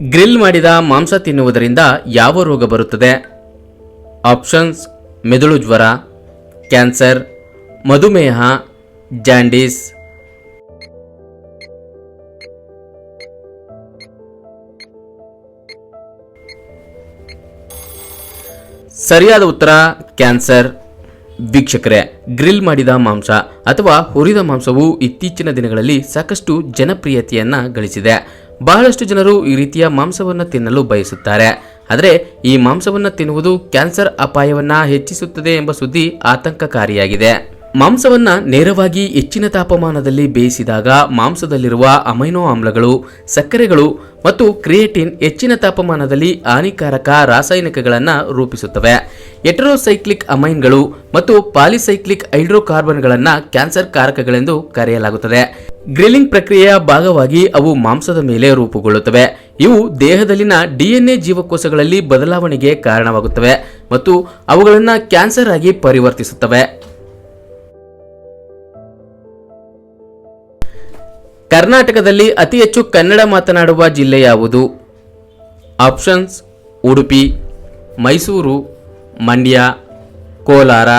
Grill ಮಾಡಿದ ಮಾಂಸ ತಿನ್ನುವುದರಿಂದ ಯಾವ ರೋಗ ಬರುತ್ತದೆ? ಆಪ್ಷನ್ಸ್: ಮೆದುಳು ಜ್ವರ, ಕ್ಯಾನ್ಸರ್, ಮಧುಮೇಹ, ಜಾಂಡೀಸ್. ಸರಿಯಾದ ಉತ್ತರ ಕ್ಯಾನ್ಸರ್. ವೀಕ್ಷಕರೇ, ಗ್ರಿಲ್ ಮಾಡಿದ ಮಾಂಸ ಅಥವಾ ಹುರಿದ ಮಾಂಸವು ಇತ್ತೀಚಿನ ದಿನಗಳಲ್ಲಿ ಸಾಕಷ್ಟು ಜನಪ್ರಿಯತೆಯನ್ನ ಗಳಿಸಿದೆ. ಬಹಳಷ್ಟು ಜನರು ಈ ರೀತಿಯ ಮಾಂಸವನ್ನು ತಿನ್ನಲು ಬಯಸುತ್ತಾರೆ. ಆದರೆ ಈ ಮಾಂಸವನ್ನು ತಿನ್ನುವುದು ಕ್ಯಾನ್ಸರ್ ಅಪಾಯವನ್ನ ಹೆಚ್ಚಿಸುತ್ತದೆ ಎಂಬ ಸುದ್ದಿ ಆತಂಕಕಾರಿಯಾಗಿದೆ. ಮಾಂಸವನ್ನ ನೇರವಾಗಿ ಹೆಚ್ಚಿನ ತಾಪಮಾನದಲ್ಲಿ ಬೇಯಿಸಿದಾಗ ಮಾಂಸದಲ್ಲಿರುವ ಅಮೈನೋ ಆಮ್ಲಗಳು, ಸಕ್ಕರೆಗಳು ಮತ್ತು ಕ್ರಿಯೇಟಿನ್ ಹೆಚ್ಚಿನ ತಾಪಮಾನದಲ್ಲಿ ಹಾನಿಕಾರಕ ರಾಸಾಯನಿಕಗಳನ್ನು ರೂಪಿಸುತ್ತವೆ. ಹೆಟೆರೋಸೈಕ್ಲಿಕ್ ಅಮೈನ್ಗಳು ಮತ್ತು ಪಾಲಿಸೈಕ್ಲಿಕ್ ಹೈಡ್ರೋಕಾರ್ಬನ್ಗಳನ್ನು ಕ್ಯಾನ್ಸರ್ ಕಾರಕಗಳೆಂದು ಕರೆಯಲಾಗುತ್ತದೆ. ಗ್ರಿಲ್ಲಿಂಗ್ ಪ್ರಕ್ರಿಯೆಯ ಭಾಗವಾಗಿ ಅವು ಮಾಂಸದ ಮೇಲೆ ರೂಪುಗೊಳ್ಳುತ್ತವೆ. ಇವು ದೇಹದಲ್ಲಿನ DNA ಜೀವಕೋಶಗಳಲ್ಲಿ ಬದಲಾವಣೆಗೆ ಕಾರಣವಾಗುತ್ತವೆ ಮತ್ತು ಅವುಗಳನ್ನು ಕ್ಯಾನ್ಸರ್ ಆಗಿ ಪರಿವರ್ತಿಸುತ್ತವೆ. ಕರ್ನಾಟಕದಲ್ಲಿ ಅತಿ ಹೆಚ್ಚು ಕನ್ನಡ ಮಾತನಾಡುವ ಜಿಲ್ಲೆ ಯಾವುದು? ಆಪ್ಷನ್ಸ್: ಉಡುಪಿ, ಮೈಸೂರು, ಮಂಡ್ಯ, ಕೋಲಾರ.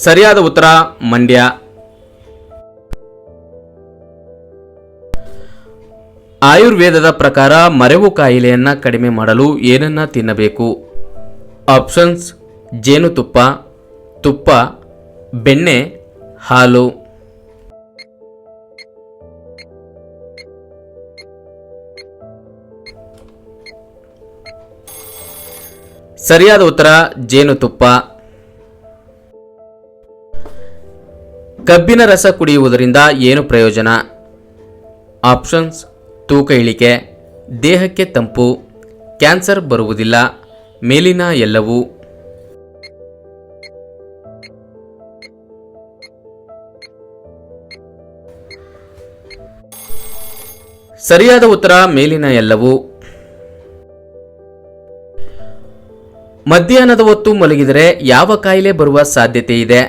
ಸರಿಯಾದ ಉತ್ತರ ಮಂಡ್ಯ. ಆಯುರ್ವೇದದ ಪ್ರಕಾರ ಮರೆವು ಕಾಯಿಲೆಯನ್ನ ಕಡಿಮೆ ಮಾಡಲು ಏನನ್ನ ತಿನ್ನಬೇಕು? ಆಪ್ಷನ್ಸ್: ಜೇನುತುಪ್ಪ, ತುಪ್ಪ, ಬೆಣ್ಣೆ, ಹಾಲು. ಸರಿಯಾದ ಉತ್ತರ ಜೇನುತುಪ್ಪ. ಕಬ್ಬಿನ ರಸ ಕುಡಿಯುವುದರಿಂದ ಏನು ಪ್ರಯೋಜನ? ಆಪ್ಷನ್ಸ್: ತೂಕ ಇಳಿಕೆ, ದೇಹಕ್ಕೆ ತಂಪು, ಕ್ಯಾನ್ಸರ್ ಬರುವುದಿಲ್ಲ, ಮೇಲಿನ ಎಲ್ಲವೂ. ಸರಿಯಾದ ಉತ್ತರ ಮೇಲಿನ ಎಲ್ಲವೂ. ಮಧ್ಯಾಹ್ನದ ಹೊತ್ತು ಮಲಗಿದರೆ ಯಾವ ಕಾಯಿಲೆ ಬರುವ ಸಾಧ್ಯತೆ ಇದೆ?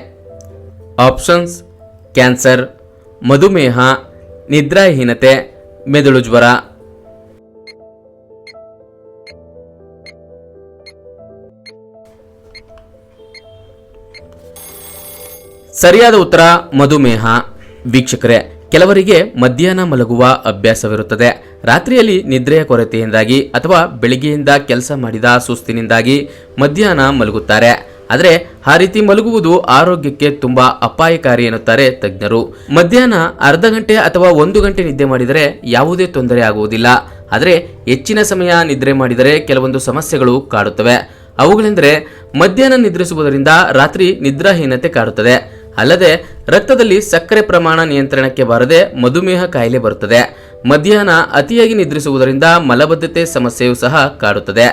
ಆಪ್ಷನ್ಸ್: ಕ್ಯಾನ್ಸರ್, ಮಧುಮೇಹ, ನಿದ್ರಾಹೀನತೆ, ಮೆದುಳು ಜ್ವರ. ಸರಿಯಾದ ಉತ್ತರ ಮಧುಮೇಹ. ವೀಕ್ಷಕರೇ, ಕೆಲವರಿಗೆ ಮಧ್ಯಾಹ್ನ ಮಲಗುವ ಅಭ್ಯಾಸವಿರುತ್ತದೆ. ರಾತ್ರಿಯಲ್ಲಿ ನಿದ್ರೆಯ ಕೊರತೆಯಿಂದಾಗಿ ಅಥವಾ ಬೆಳಿಗ್ಗೆಯಿಂದ ಕೆಲಸ ಮಾಡಿದ ಸುಸ್ತಿನಿಂದಾಗಿ ಮಧ್ಯಾಹ್ನ ಮಲಗುತ್ತಾರೆ. ಆದರೆ ಆ ರೀತಿ ಮಲಗುವುದು ಆರೋಗ್ಯಕ್ಕೆ ತುಂಬಾ ಅಪಾಯಕಾರಿ ಎನ್ನುತ್ತಾರೆ ತಜ್ಞರು. ಮಧ್ಯಾಹ್ನ ಅರ್ಧ ಗಂಟೆ ಅಥವಾ 1 ಗಂಟೆ ನಿದ್ದೆ ಮಾಡಿದರೆ ಯಾವುದೇ ತೊಂದರೆ ಆಗುವುದಿಲ್ಲ. ಆದರೆ ಹೆಚ್ಚಿನ ಸಮಯ ನಿದ್ರೆ ಮಾಡಿದರೆ ಕೆಲವೊಂದು ಸಮಸ್ಯೆಗಳು ಕಾಡುತ್ತವೆ. ಅವುಗಳೆಂದರೆ ಮಧ್ಯಾಹ್ನ ನಿದ್ರಿಸುವುದರಿಂದ ರಾತ್ರಿ ನಿದ್ರಾಹೀನತೆ ಕಾಡುತ್ತದೆ. ಅಲ್ಲದೆ ರಕ್ತದಲ್ಲಿ ಸಕ್ಕರೆ ಪ್ರಮಾಣ ನಿಯಂತ್ರಣಕ್ಕೆ ಬಾರದೆ ಮಧುಮೇಹ ಕಾಯಿಲೆ ಬರುತ್ತದೆ. ಮಧ್ಯಾಹ್ನ ಅತಿಯಾಗಿ ನಿದ್ರಿಸುವುದರಿಂದ ಮಲಬದ್ಧತೆ ಸಮಸ್ಯೆಯೂ ಸಹ ಕಾಡುತ್ತದೆ.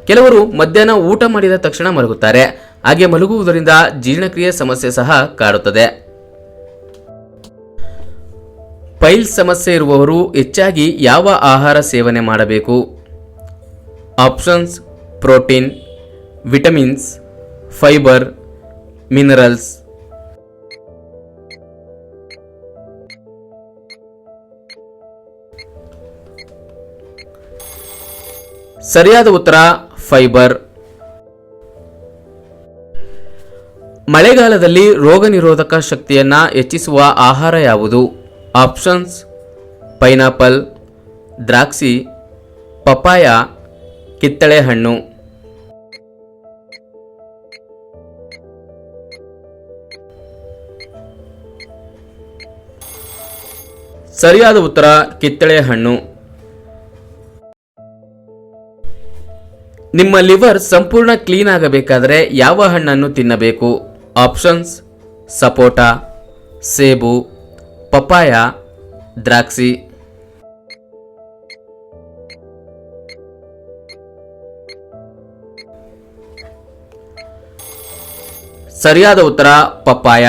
ಕೆಲವರು ಮಧ್ಯಾಹ್ನ ಊಟ ಮಾಡಿದ ತಕ್ಷಣ ಮಲಗುತ್ತಾರೆ. ಹಾಗೆ ಮಲಗುವುದರಿಂದ ಜೀರ್ಣಕ್ರಿಯೆ ಸಮಸ್ಯೆ ಸಹ ಕಾಡುತ್ತದೆ. ಪೈಲ್ಸ್ ಸಮಸ್ಯೆ ಇರುವವರು ಹೆಚ್ಚಾಗಿ ಯಾವ ಆಹಾರ ಸೇವನೆ ಮಾಡಬೇಕು? Options: protein, vitamins, fibre, minerals. ಸರಿಯಾದ ಉತ್ತರ ಫೈಬರ್. ಮಳೆಗಾಲದಲ್ಲಿ ರೋಗ ನಿರೋಧಕ ಶಕ್ತಿಯನ್ನ ಹೆಚ್ಚಿಸುವ ಆಹಾರ ಯಾವುದು? ಆಪ್ಷನ್ಸ್: ಪೈನಾಪಲ್, ದ್ರಾಕ್ಷಿ, ಪಪಾಯ, ಕಿತ್ತಳೆ ಹಣ್ಣು. ಸರಿಯಾದ ಉತ್ತರ ಕಿತ್ತಳೆ ಹಣ್ಣು. ನಿಮ್ಮ ಲಿವರ್ ಸಂಪೂರ್ಣ ಕ್ಲೀನ್ ಆಗಬೇಕಾದರೆ ಯಾವ ಹಣ್ಣನ್ನು ತಿನ್ನಬೇಕು? ಆಪ್ಷನ್ಸ್: ಸಪೋಟ, ಸೇಬು, ಪಪಾಯ, ದ್ರಾಕ್ಷಿ. ಸರಿಯಾದ ಉತ್ತರ ಪಪಾಯ.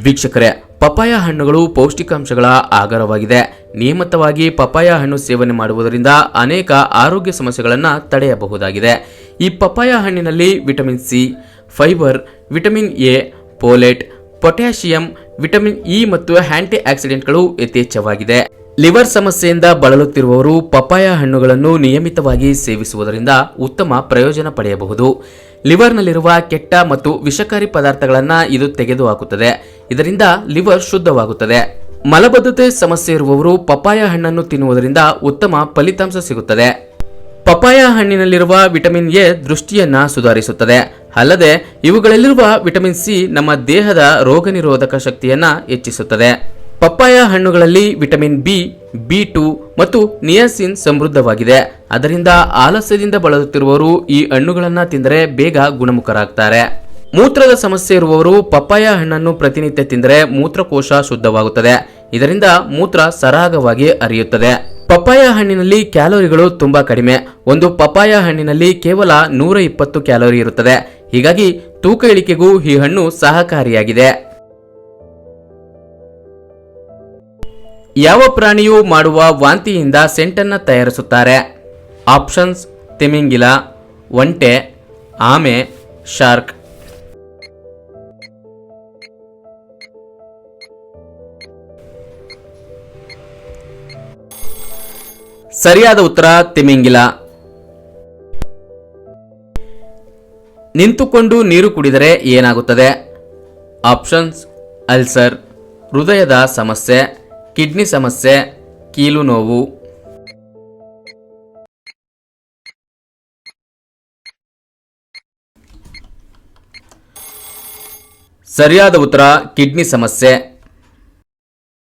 ವೀಕ್ಷಕರೇ, ಪಪಾಯ ಹಣ್ಣುಗಳು ಪೌಷ್ಟಿಕಾಂಶಗಳ ಆಗರವಾಗಿದೆ. ನಿಯಮಿತವಾಗಿ ಪಪಾಯ ಹಣ್ಣು ಸೇವನೆ ಮಾಡುವುದರಿಂದ ಅನೇಕ ಆರೋಗ್ಯ ಸಮಸ್ಯೆಗಳನ್ನು ತಡೆಯಬಹುದಾಗಿದೆ. ಈ ಪಪಾಯ ಹಣ್ಣಿನಲ್ಲಿ vitamin C, fibre, vitamin A, folate, potassium, vitamin E ಮತ್ತು ಆಂಟಿ ಆಕ್ಸಿಡೆಂಟ್ಗಳು ಯಥೇಚ್ಛವಾಗಿದೆ. ಲಿವರ್ ಸಮಸ್ಯೆಯಿಂದ ಬಳಲುತ್ತಿರುವವರು ಪಪಾಯ ಹಣ್ಣುಗಳನ್ನು ನಿಯಮಿತವಾಗಿ ಸೇವಿಸುವುದರಿಂದ ಉತ್ತಮ ಪ್ರಯೋಜನ ಪಡೆಯಬಹುದು. ಲಿವರ್ನಲ್ಲಿರುವ ಕೆಟ್ಟ ಮತ್ತು ವಿಷಕಾರಿ ಪದಾರ್ಥಗಳನ್ನು ಇದು ತೆಗೆದುಹಾಕುತ್ತದೆ. ಇದರಿಂದ ಲಿವರ್ ಶುದ್ಧವಾಗುತ್ತದೆ. ಮಲಬದ್ಧತೆ ಸಮಸ್ಯೆ ಇರುವವರು ಪಪಾಯ ಹಣ್ಣನ್ನು ತಿನ್ನುವುದರಿಂದ ಉತ್ತಮ ಫಲಿತಾಂಶ ಸಿಗುತ್ತದೆ. ಪಪಾಯ ಹಣ್ಣಿನಲ್ಲಿರುವ ವಿಟಮಿನ್ ಎ ದೃಷ್ಟಿಯನ್ನ ಸುಧಾರಿಸುತ್ತದೆ. ಅಲ್ಲದೆ ಇವುಗಳಲ್ಲಿರುವ ವಿಟಮಿನ್ ಸಿ ನಮ್ಮ ದೇಹದ ರೋಗ ನಿರೋಧಕ ಶಕ್ತಿಯನ್ನ ಹೆಚ್ಚಿಸುತ್ತದೆ. ಪಪ್ಪಾಯ ಹಣ್ಣುಗಳಲ್ಲಿ ವಿಟಮಿನ್ ಬಿ, ಬಿ2 ಮತ್ತು ನಿಯಾಸಿನ್ ಸಮೃದ್ಧವಾಗಿದೆ. ಅದರಿಂದ ಆಲಸ್ಯದಿಂದ ಬಳಲುತ್ತಿರುವವರು ಈ ಹಣ್ಣುಗಳನ್ನು ತಿಂದರೆ ಬೇಗ ಗುಣಮುಖರಾಗ್ತಾರೆ. ಮೂತ್ರದ ಸಮಸ್ಯೆ ಇರುವವರು ಪಪ್ಪಾಯ ಹಣ್ಣನ್ನು ಪ್ರತಿನಿತ್ಯ ತಿಂದರೆ ಮೂತ್ರಕೋಶ ಶುದ್ಧವಾಗುತ್ತದೆ. ಇದರಿಂದ ಮೂತ್ರ ಸರಾಗವಾಗಿ ಹರಿಯುತ್ತದೆ. ಪಪ್ಪಾಯ ಹಣ್ಣಿನಲ್ಲಿ ಕ್ಯಾಲೋರಿಗಳು ತುಂಬಾ ಕಡಿಮೆ. ಒಂದು ಪಪ್ಪಾಯ ಹಣ್ಣಿನಲ್ಲಿ ಕೇವಲ 120 ಕ್ಯಾಲೋರಿ ಇರುತ್ತದೆ. ಹೀಗಾಗಿ ತೂಕ ಇಳಿಕೆಗೂ ಈ ಹಣ್ಣು ಸಹಕಾರಿಯಾಗಿದೆ. ಯಾವ ಪ್ರಾಣಿಯು ಮಾಡುವ ವಾಂತಿಯಿಂದ ಸೆಂಟನ್ನ ತಯಾರಿಸುತ್ತಾರೆ? ಆಪ್ಷನ್ಸ್: ತಿಮಿಂಗಿಲ, ಒಂಟೆ, ಆಮೆ, ಶಾರ್ಕ್. ಸರಿಯಾದ ಉತ್ತರ ತಿಮಿಂಗಿಲ. ನಿಂತುಕೊಂಡು ನೀರು ಕುಡಿದರೆ ಏನಾಗುತ್ತದೆ? ಆಪ್ಷನ್ಸ್: ಅಲ್ಸರ್, ಹೃದಯದ ಸಮಸ್ಯೆ, ಕಿಡ್ನಿ ಸಮಸ್ಯೆ, ಕೀಲು ನೋವು. ಸರಿಯಾದ ಉತ್ತರ ಕಿಡ್ನಿ ಸಮಸ್ಯೆ.